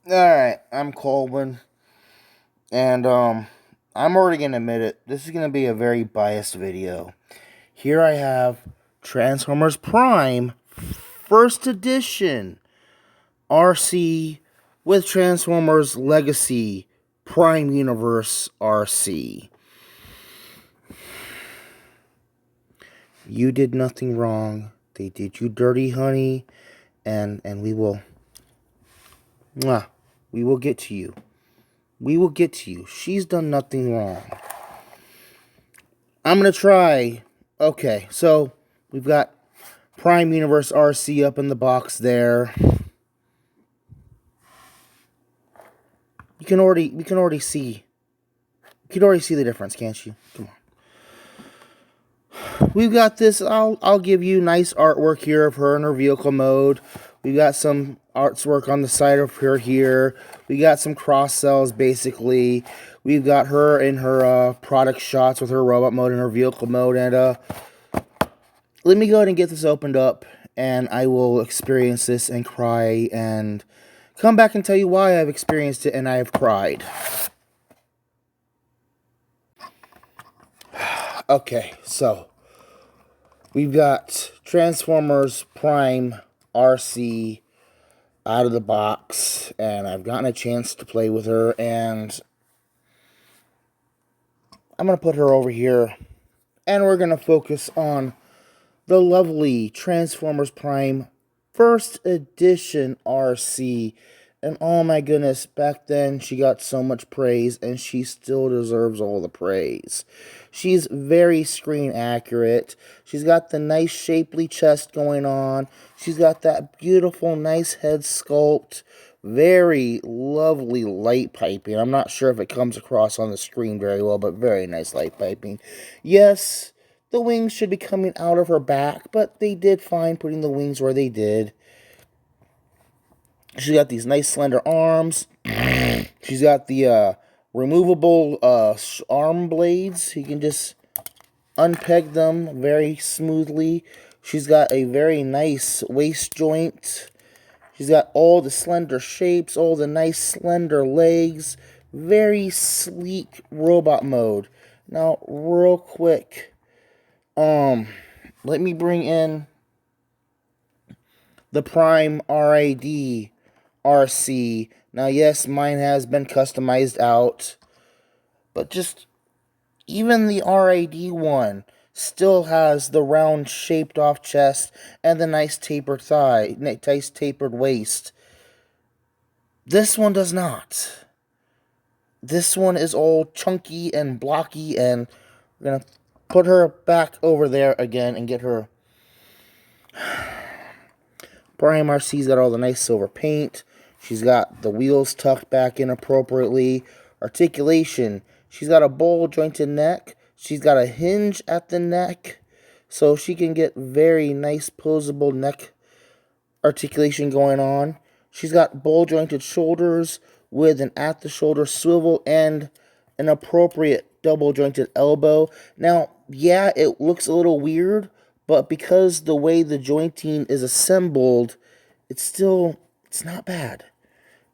Alright, I'm Colwen, and I'm already gonna admit it, this is gonna be a very biased video. Here I have Transformers Prime First Edition Arcee with Transformers Legacy Prime Universe Arcee. You did nothing wrong. They did you dirty, honey, and mwah, we will get to you. We will get to you. She's done nothing wrong. I'm going to try. Okay, so we've got Prime Universe Arcee up in the box there. We can already see. You can already see the difference, can't you? Come on. We've got this. I'll give you nice artwork here of her in her vehicle mode. We've got some artwork on the side of her here. We got some cross cells, basically. We've got her in her product shots with her robot mode and her vehicle mode. And let me go ahead and get this opened up, and I will experience this and cry and come back and tell you why I've experienced it and I have cried. Okay, so we've got Transformers Prime Arcee out of the box, and I've gotten a chance to play with her, and I'm going to put her over here, and we're going to focus on the lovely Transformers Prime First Edition Arcee. And oh my goodness, back then she got so much praise, and she still deserves all the praise. She's very screen accurate. She's got the nice shapely chest going on. She's got that beautiful, nice head sculpt. Very lovely light piping. I'm not sure if it comes across on the screen very well, but very nice light piping. Yes, the wings should be coming out of her back, but they did fine putting the wings where they did. She's got these nice slender arms. She's got the removable arm blades. You can just unpeg them very smoothly. She's got a very nice waist joint. She's got all the slender shapes, all the nice slender legs. Very sleek robot mode. Now, real quick, let me bring in the Prime RAD Arcee. Now, yes, mine has been customized out, but just even the RAD one still has the round shaped off chest and the nice tapered thigh, nice tapered waist. This one does not. This one is all chunky and blocky, and we're going to put her back over there again and get her. Prime Arcee's got all the nice silver paint. She's got the wheels tucked back in appropriately. Articulation. She's got a bowl jointed neck. She's got a hinge at the neck, so she can get very nice posable neck articulation going on. She's got bowl jointed shoulders with an at the shoulder swivel and an appropriate double jointed elbow. Now, yeah, it looks a little weird, but because the way the jointing is assembled, it's not bad.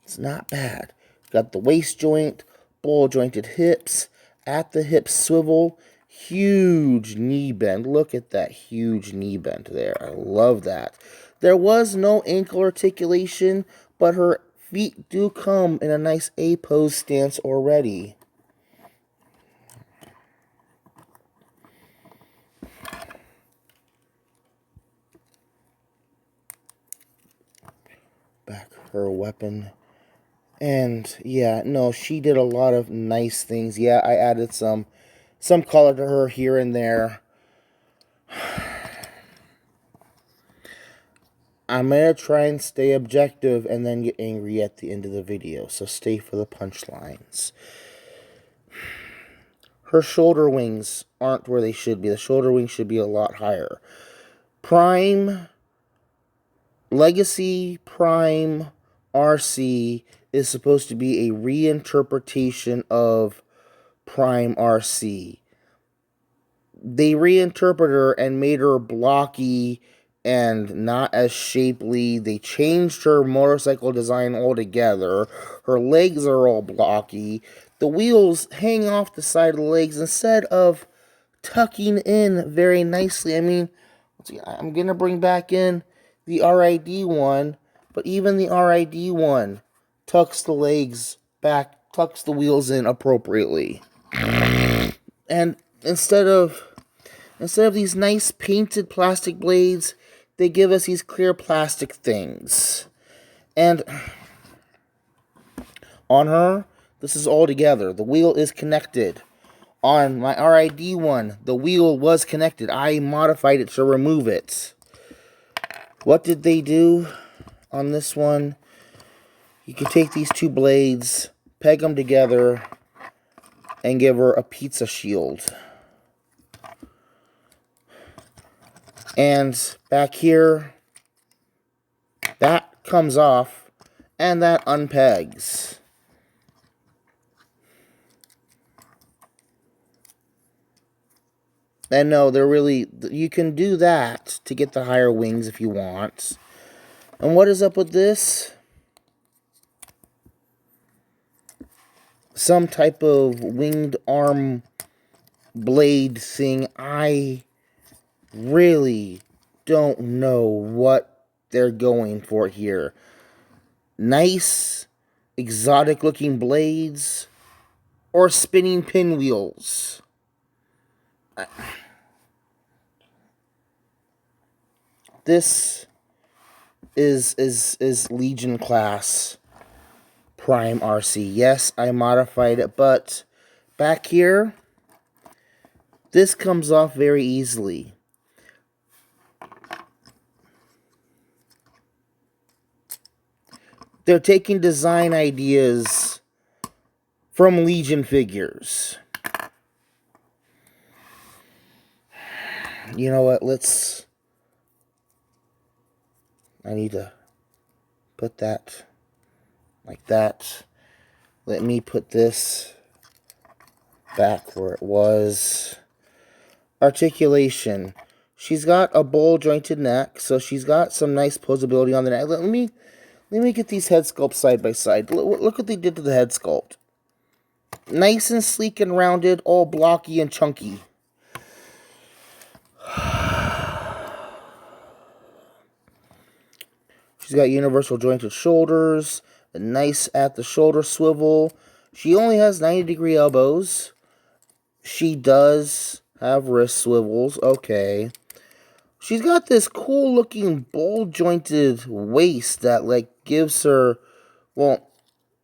It's not bad. Got the waist joint, bowl jointed hips, at the hip swivel, huge knee bend. Look at that huge knee bend there. I love that. There was no ankle articulation, but her feet do come in a nice A-pose stance already. Back her weapon. And yeah, no, she did a lot of nice things. Yeah, I added some color to her here and there. I'm going to try and stay objective and then get angry at the end of the video, so stay for the punchlines. Her shoulder wings aren't where they should be. The shoulder wings should be a lot higher. Prime Legacy Prime Arcee is supposed to be a reinterpretation of Prime Arcee. They reinterpreted her and made her blocky and not as shapely. They changed her motorcycle design altogether. Her legs are all blocky. The wheels hang off the side of the legs instead of tucking in very nicely. I mean, I'm going to bring back in the RID one, but even the RID one tucks the legs back, tucks the wheels in appropriately. And instead of these nice painted plastic blades, they give us these clear plastic things. And on her, this is all together. The wheel is connected. On my RID one, the wheel was connected. I modified it to remove it. What did they do on this one? You can take these two blades, peg them together, and give her a pizza shield. And back here, that comes off, and that unpegs. And no, they're really, you can do that to get the higher wings if you want. And what is up with this? Some type of winged arm blade thing. I really don't know what they're going for here. Nice, exotic looking blades or spinning pinwheels. This is Legion class Prime Arcee. Yes, I modified it, but back here, this comes off very easily. They're taking design ideas from Legion figures. You know what, I need to put that like that. Let me put this back where it was. Articulation. She's got a bowl jointed neck, so she's got some nice posability on the neck. Let me get these head sculpts side by side. Look what they did to the head sculpt. Nice and sleek and rounded, all blocky and chunky. She's got universal jointed shoulders, a nice at the shoulder swivel. She only has 90-degree elbows. She does have wrist swivels, okay. She's got this cool looking ball jointed waist that like gives her, well,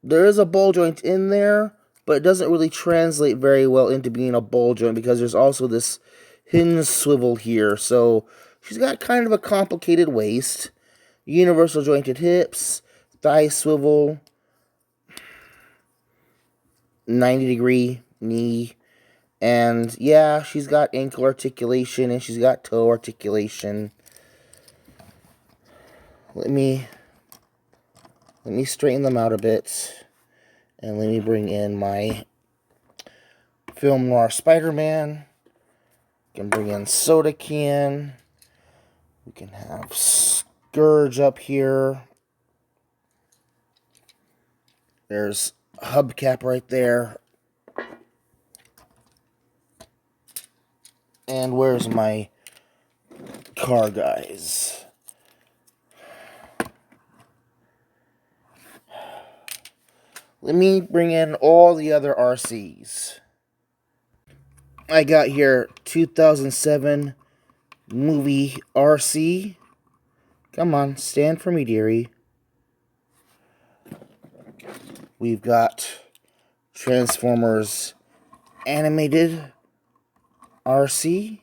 there is a ball joint in there, but it doesn't really translate very well into being a ball joint because there's also this hinge swivel here. So she's got kind of a complicated waist. Universal jointed hips, thigh swivel, 90-degree knee, and yeah, she's got ankle articulation and she's got toe articulation. Let me straighten them out a bit, and let me bring in my Film Noir Spider-Man. We can bring in Soda Can. We can have Scourge up here. There's a hubcap right there. And where's my car guys? Let me bring in all the other Arcees. I got here 2007 movie Arcee. Come on, stand for me, dearie. We've got Transformers animated Arcee.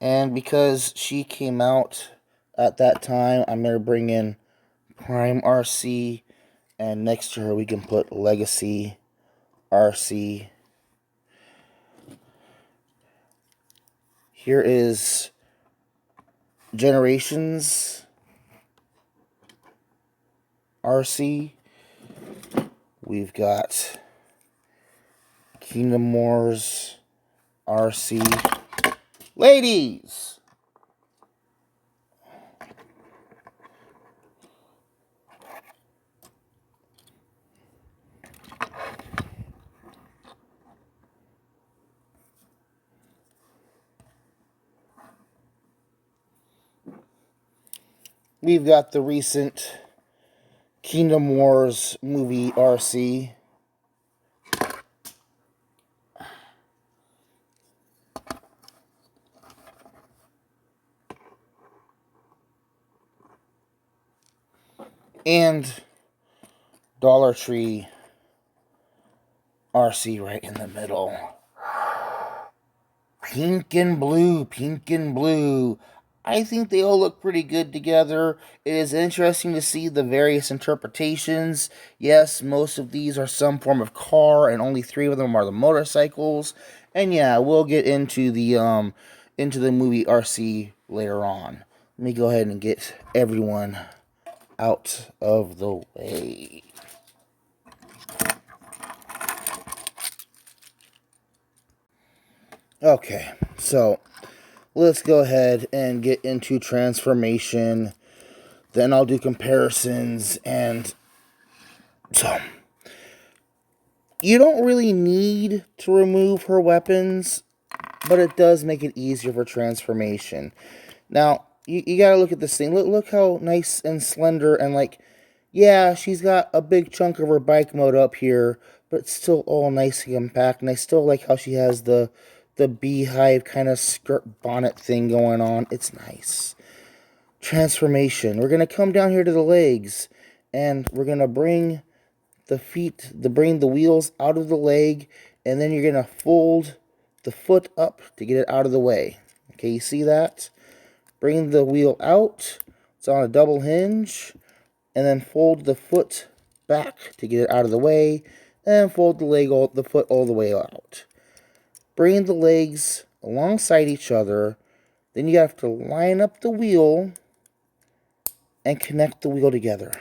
And because she came out at that time, I'm going to bring in Prime Arcee. And next to her, we can put Legacy Arcee. Here is Generations Arcee. We've got Kingdom Wars Arcee. Ladies, we've got the recent Kingdom Wars movie Arcee. And Dollar Tree Arcee right in the middle. Pink and blue, pink and blue. I think they all look pretty good together. It is interesting to see the various interpretations. Yes, most of these are some form of car, and only 3 of them are the motorcycles. And yeah, we'll get into the movie Arcee later on. Let me go ahead and get everyone out of the way. Okay, so let's go ahead and get into transformation. Then I'll do comparisons. And so, you don't really need to remove her weapons, but it does make it easier for transformation. Now, you gotta look at this thing. Look how nice and slender and like, yeah, she's got a big chunk of her bike mode up here, but it's still all nice and compact. And I still like how she has the beehive kind of skirt bonnet thing going on. It's nice. Transformation. We're going to come down here to the legs, and we're going to bring bring the wheels out of the leg, and then you're going to fold the foot up to get it out of the way. Okay, you see that? Bring the wheel out. It's on a double hinge, and then fold the foot back to get it out of the way, and fold the foot all the way out. Bring the legs alongside each other. Then you have to line up the wheel and connect the wheel together.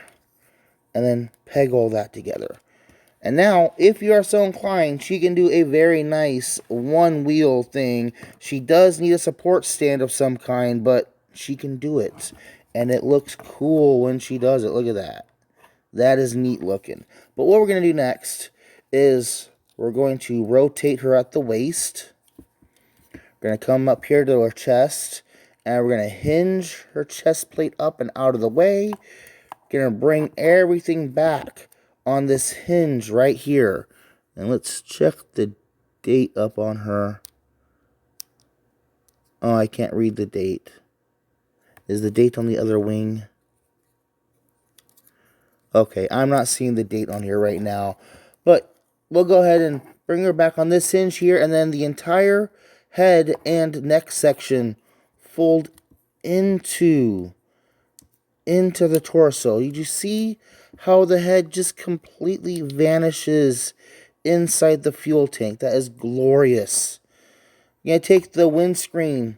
And then peg all that together. And now, if you are so inclined, she can do a very nice one-wheel thing. She does need a support stand of some kind, but she can do it. And it looks cool when she does it. Look at that. That is neat looking. But what we're going to do next is we're going to rotate her at the waist. We're going to come up here to her chest, and we're going to hinge her chest plate up and out of the way. Going to bring everything back on this hinge right here. And let's check the date up on her. Oh, I can't read the date. Is the date on the other wing? Okay, I'm not seeing the date on here right now. But we'll go ahead and bring her back on this hinge here, and then the entire head and neck section fold into the torso. You see how the head just completely vanishes inside the fuel tank? That is glorious. You're going to take the windscreen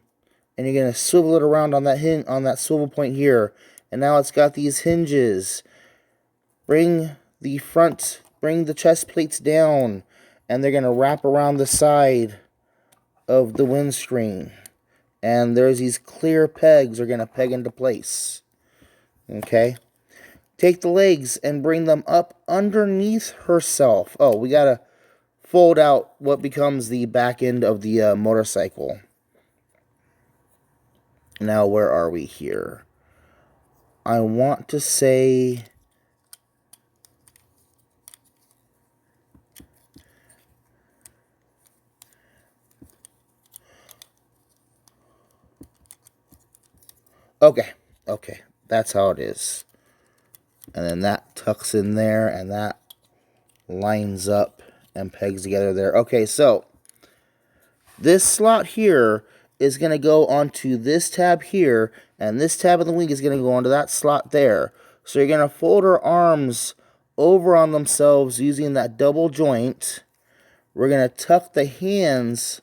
and you're going to swivel it around on that swivel point here. And now it's got these hinges. Bring the chest plates down, and they're going to wrap around the side of the windscreen. And there's these clear pegs are going to peg into place. Okay? Take the legs and bring them up underneath herself. Oh, we got to fold out what becomes the back end of the motorcycle. Now, where are we here? I want to say... Okay, that's how it is. And then that tucks in there, and that lines up and pegs together there. Okay, so this slot here is going to go onto this tab here, and this tab of the wing is going to go onto that slot there. So you're going to fold her arms over on themselves using that double joint. We're going to tuck the hands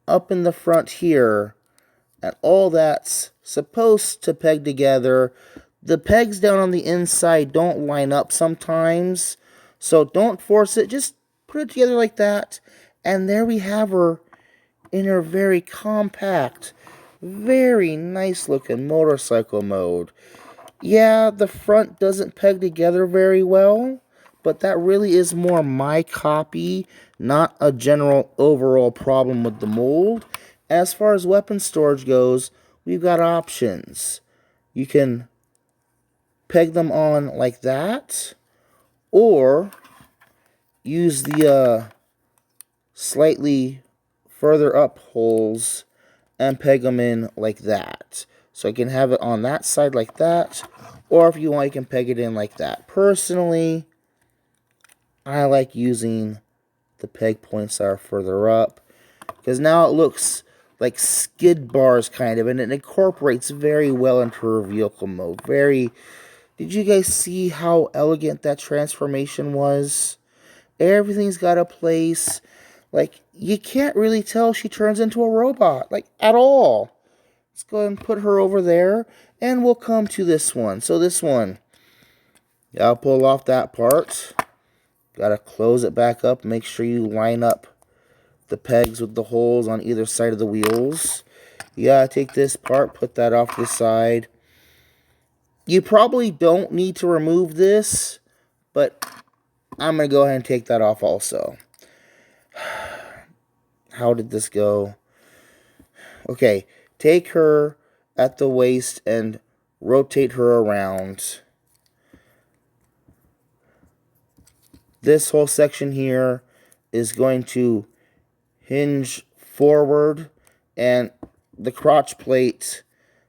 up in the front here, and all that's supposed to peg together. The pegs down on the inside don't line up sometimes, so don't force it. Just put it together like that, and there we have her in her very compact, very nice looking motorcycle mode. Yeah, the front doesn't peg together very well, but that really is more my copy, not a general overall problem with the mold. As far as weapon storage goes, we've got options. You can peg them on like that, or use the slightly further up holes and peg them in like that. So I can have it on that side like that, or if you want, you can peg it in like that. Personally, I like using the peg points that are further up, because now it looks like skid bars kind of, and it incorporates very well into her vehicle mode. Did you guys see how elegant that transformation was? Everything's got a place. Like, you can't really tell she turns into a robot, like, at all. Let's go ahead and put her over there, and we'll come to this one. So this one, I'll pull off that part. Gotta close it back up. Make sure you line up the pegs with the holes on either side of the wheels. You gotta take this part, put that off to the side. You probably don't need to remove this, but I'm gonna go ahead and take that off also. How did this go? Okay, take her at the waist and rotate her around. This whole section here is going to hinge forward, and the crotch plate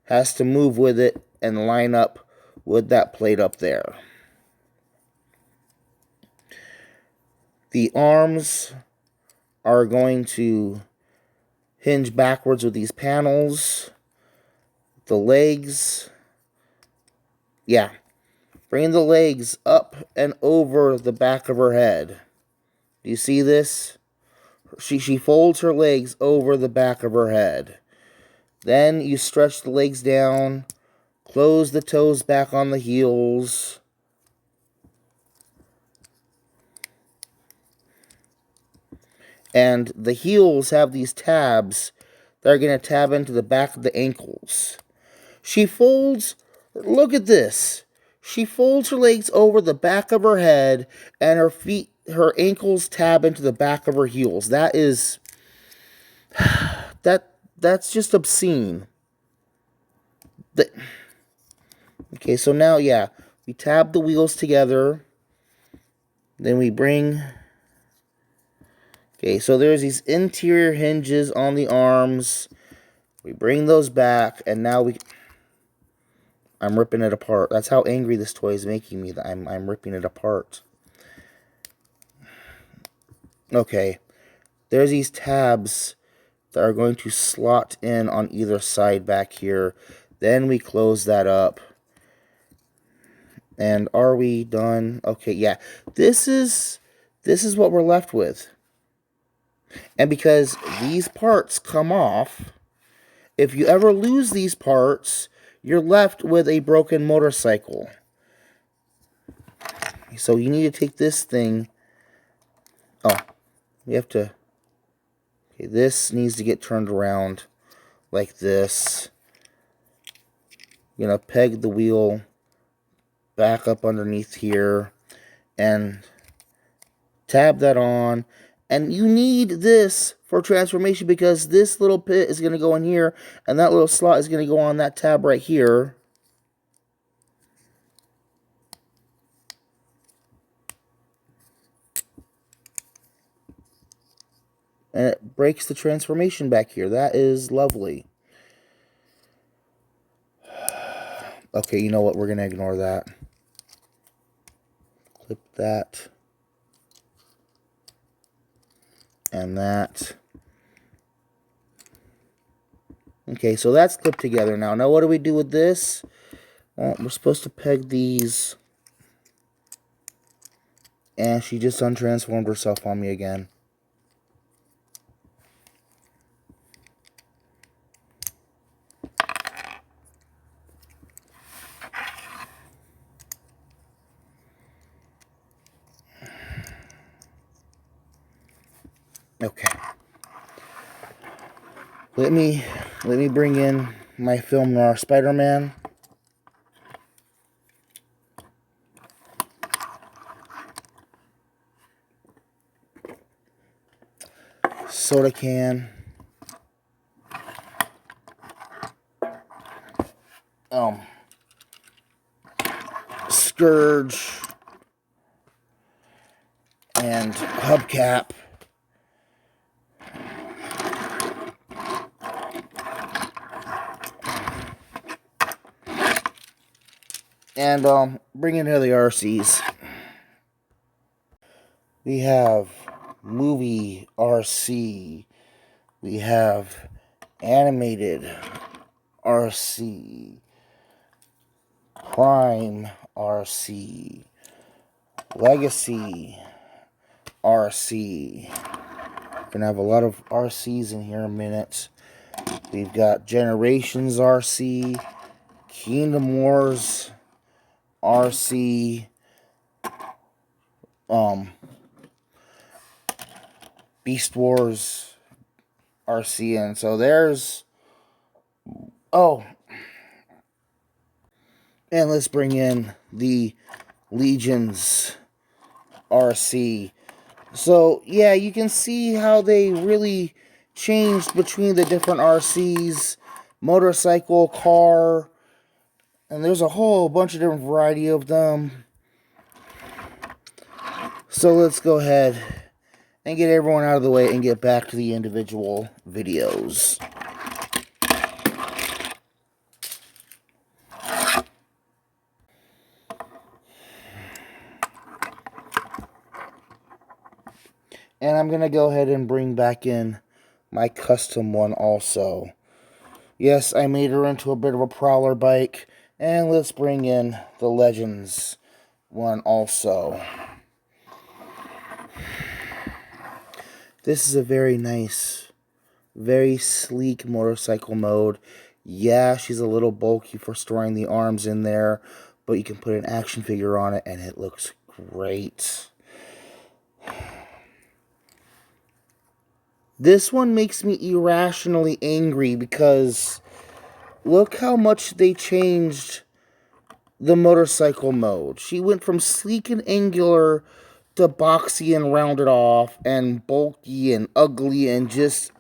has to move with it and line up with that plate up there. The arms are going to hinge backwards with these panels. The legs, yeah, bring the legs up and over the back of her head. Do you see this? She folds her legs over the back of her head. Then you stretch the legs down, close the toes back on the heels. And the heels have these tabs that are going to tab into the back of the ankles. She folds, look at this. She folds her legs over the back of her head, and her ankles tab into the back of her heels. That is, that's just obscene. Okay, so now, yeah, we tab the wheels together. Then we bring... Okay, so there's these interior hinges on the arms. We bring those back, and now I'm ripping it apart. That's how angry this toy is making me, that I'm ripping it apart. Okay, there's these tabs that are going to slot in on either side back here. Then we close that up. And are we done? Okay, yeah. This is what we're left with. And because these parts come off, if you ever lose these parts, you're left with a broken motorcycle. So you need to take this thing. Oh, we have to... Okay, this needs to get turned around like this. You're going to peg the wheel back up underneath here and tab that on. And you need this for transformation, because this little pit is going to go in here, and that little slot is going to go on that tab right here. And it breaks the transformation back here. That is lovely. Okay, you know what? We're going to ignore that. Clip that. And that. Okay, so that's clipped together now. Now what do we do with this? Well, we're supposed to peg these. And she just untransformed herself on me again. Okay. Let me bring in my film noir Spider-Man. Soda can. and hubcap. And bring in here the Arcees. We have movie Arcee. We have animated Arcee. Prime Arcee. Legacy Arcee. Gonna have a lot of Arcees in here in a minute. We've got Generations Arcee, Kingdom Wars Arcee, Beast Wars Arcee, and so there's and let's bring in the Legions Arcee. So yeah, you can see how they really changed between the different Arcees, motorcycle, car, and there's a whole bunch of different variety of them. So let's go ahead and get everyone out of the way and get back to the individual videos. And I'm going to go ahead and bring back in my custom one also. Yes, I made her into a bit of a prowler bike. And let's bring in the Legends one also. This is a very nice, very sleek motorcycle mode. Yeah, she's a little bulky for storing the arms in there, but you can put an action figure on it and it looks great. This one makes me irrationally angry because look how much they changed the motorcycle mode. She went from sleek and angular to boxy and rounded off and bulky and ugly and just...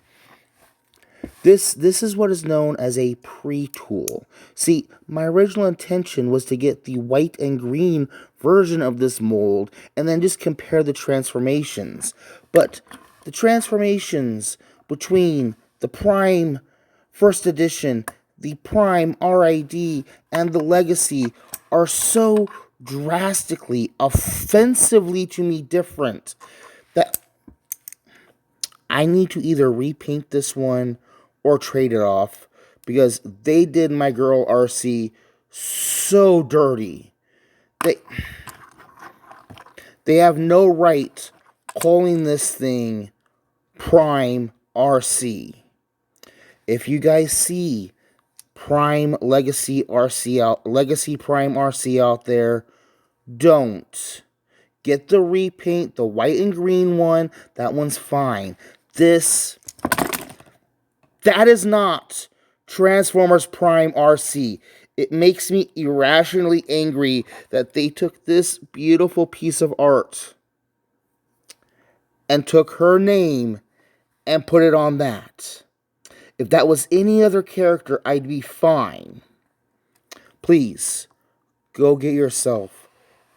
This is what is known as a pre-tool. See, my original intention was to get the white and green version of this mold and then just compare the transformations. But the transformations between the Prime First Edition, the Prime RID, and the Legacy are so drastically, offensively to me different that I need to either repaint this one or trade it off because they did my girl Arcee so dirty. They have no right calling this thing Prime Arcee. If you guys see Prime Legacy Arcee Legacy Prime Arcee out there, don't. Get the repaint, the white and green one. That one's fine. That is not Transformers Prime Arcee. It makes me irrationally angry that they took this beautiful piece of art and took her name and put it on that. If that was any other character, I'd be fine. Please, go get yourself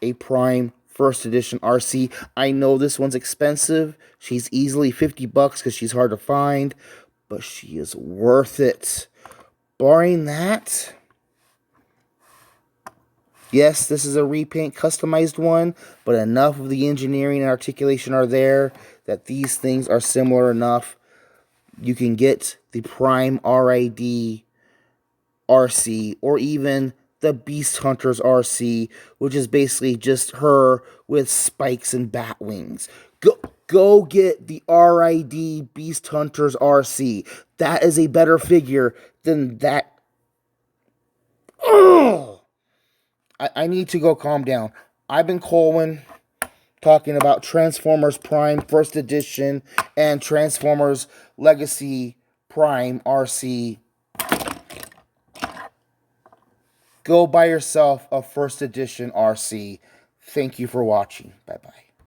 a Prime First Edition Arcee. I know this one's expensive. She's easily $50 because she's hard to find, but she is worth it. Barring that, yes, this is a repaint customized one, but enough of the engineering and articulation are there that these things are similar enough. You can get the Prime RID Arcee or even the Beast Hunters Arcee, which is basically just her with spikes and bat wings. Go get the RID Beast Hunters Arcee. That is a better figure than that. Ugh! I need to go calm down. I've been Colwen talking about Transformers Prime First Edition and Transformers Legacy Prime Arcee. Go buy yourself a First Edition Arcee. Thank you for watching. Bye-bye.